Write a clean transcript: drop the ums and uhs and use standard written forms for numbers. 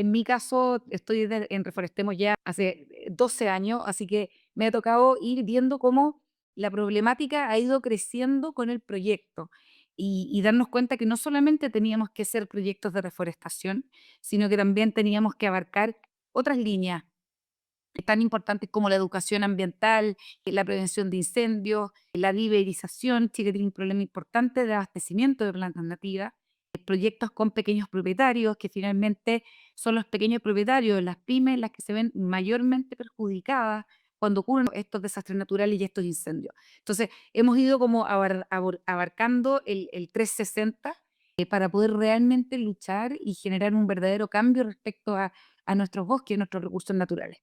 En mi caso, estoy en Reforestemos ya hace 12 años, así que me ha tocado ir viendo cómo la problemática ha ido creciendo con el proyecto y darnos cuenta que no solamente teníamos que hacer proyectos de reforestación, sino que también teníamos que abarcar otras líneas tan importantes como la educación ambiental, la prevención de incendios, la viverización. Chile tiene un problema importante de abastecimiento de plantas nativas, proyectos con pequeños propietarios, que finalmente son los pequeños propietarios, las pymes, las que se ven mayormente perjudicadas cuando ocurren estos desastres naturales y estos incendios. Entonces, hemos ido como abarcando el 360 para poder realmente luchar y generar un verdadero cambio respecto a nuestros bosques y nuestros recursos naturales.